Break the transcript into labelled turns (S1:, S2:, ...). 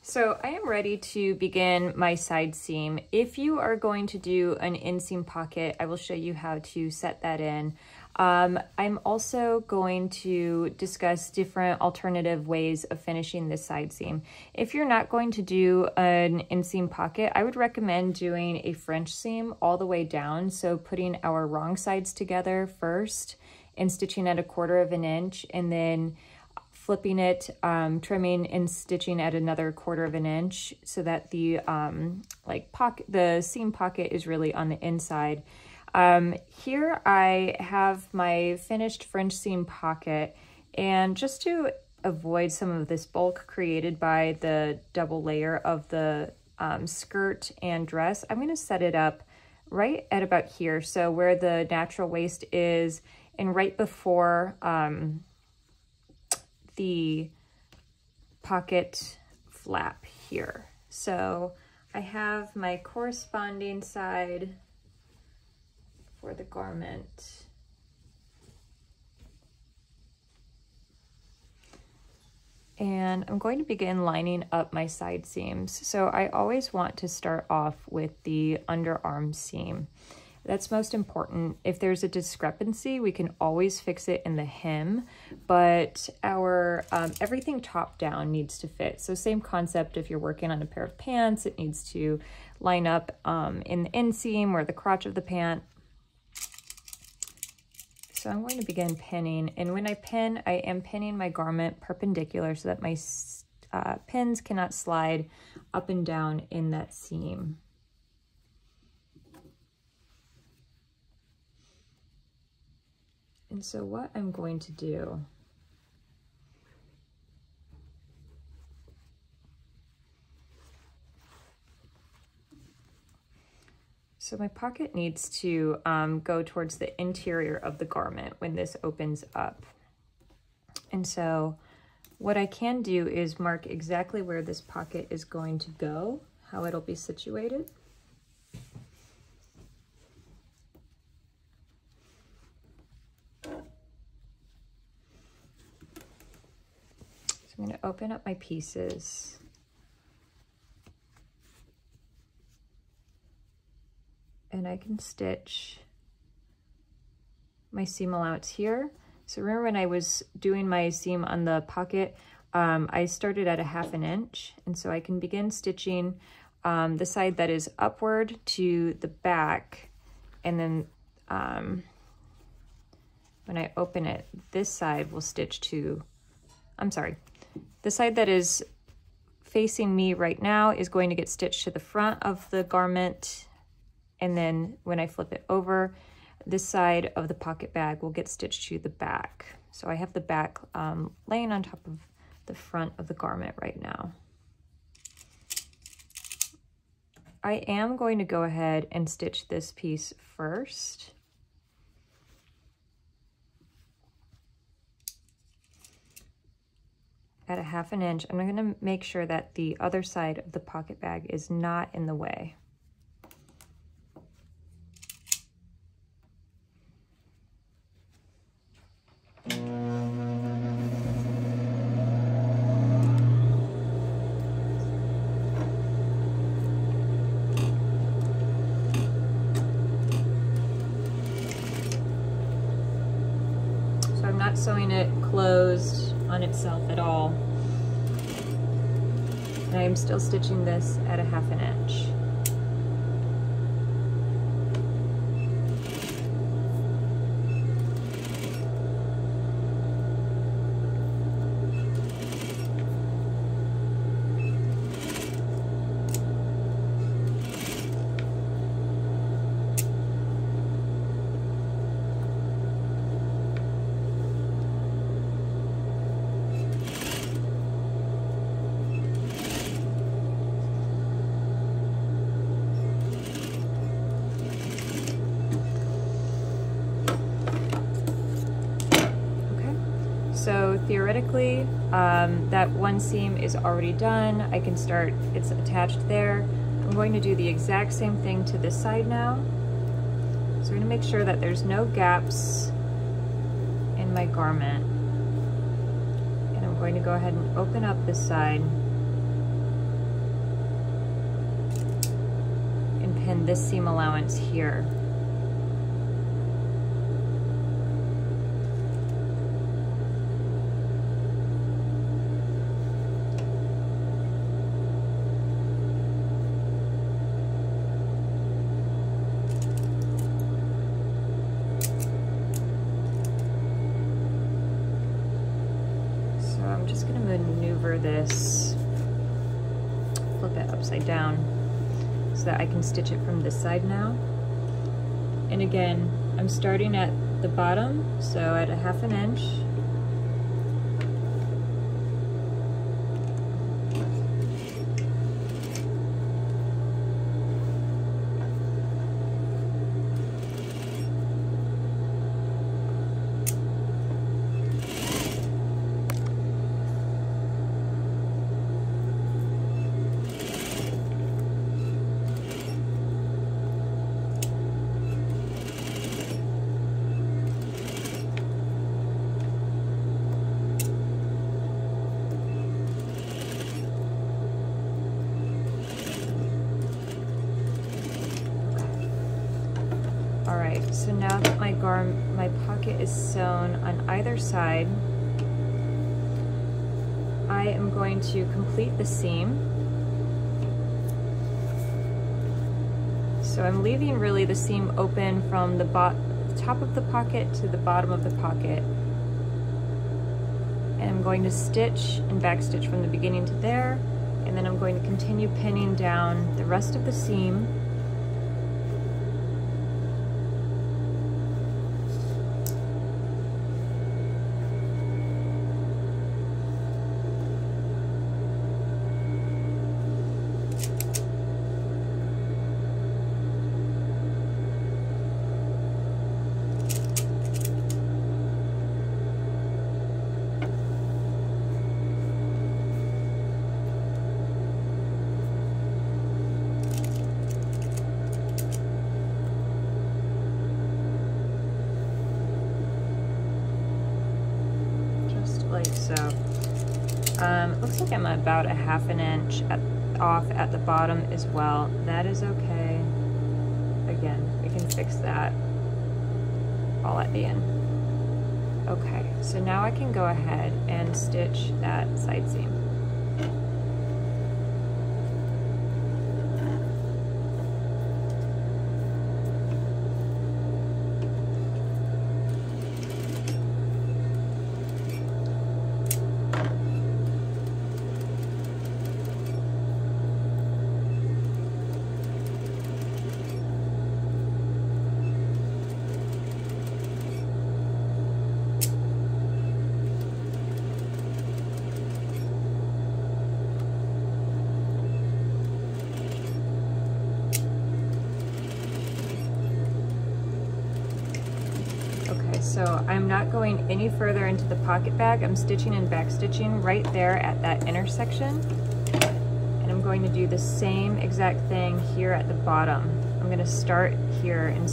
S1: So I am ready to begin my side seam. If you are going to do an inseam pocket, I will show you how to set that in. I'm also going to discuss different alternative ways of finishing this side seam. If you're not going to do an inseam pocket, I would recommend doing a French seam all the way down. So putting our wrong sides together first and stitching at 1/4 of an inch, and then flipping it, trimming and stitching at another 1/4 of an inch so that the the seam pocket is really on the inside. Here I have my finished French seam pocket, and just to avoid some of this bulk created by the double layer of the skirt and dress, I'm going to set it up right at about here, so where the natural waist is and right before the pocket flap here. So I have my corresponding side for the garment. And I'm going to begin lining up my side seams. So I always want to start off with the underarm seam. That's most important. If there's a discrepancy, we can always fix it in the hem, but our everything top down needs to fit. So same concept, if you're working on a pair of pants, it needs to line up in the inseam or the crotch of the pant. So I'm going to begin pinning, and when I pin, I am pinning my garment perpendicular so that my pins cannot slide up and down in that seam. And so what I'm going to do so my pocket needs to go towards the interior of the garment when this opens up. And so what I can do is mark exactly where this pocket is going to go, how it'll be situated. I'm going to open up my pieces. And I can stitch my seam allowance here. So remember when I was doing my seam on the pocket, I started at 1/2 inch. And so I can begin stitching the side that is upward to the back. And then when I open it, this side will stitch to, the side that is facing me right now is going to get stitched to the front of the garment. And then when I flip it over, this side of the pocket bag will get stitched to the back. So I have the back laying on top of the front of the garment right now. I am going to go ahead and stitch this piece first. At 1/2 inch, I'm going to make sure that the other side of the pocket bag is not in the way. So I'm not sewing it closed on itself at all. And I am still stitching this at 1/2 inch. So theoretically, that one seam is already done. I can start, it's attached there. I'm going to do the exact same thing to this side now. So we're gonna make sure that there's no gaps in my garment. And I'm going to go ahead and open up this side. pin this seam allowance here. I'm just going to maneuver this, flip it upside down so that I can stitch it from this side now. And again, I'm starting at the bottom, so at a 1/2 inch. So now that my pocket is sewn on either side, I am going to complete the seam. So I'm leaving really the seam open from the top of the pocket to the bottom of the pocket. And I'm going to stitch and backstitch from the beginning to there, and then I'm going to continue pinning down the rest of the seam. Like so. It looks like I'm about a 1/2 inch off at the bottom as well. That is okay. Again, we can fix that all at the end. Okay, so now I can go ahead and stitch that side seam. So I'm not going any further into the pocket bag. I'm stitching and back stitching right there at that intersection. And I'm going to do the same exact thing here at the bottom. I'm going to start here and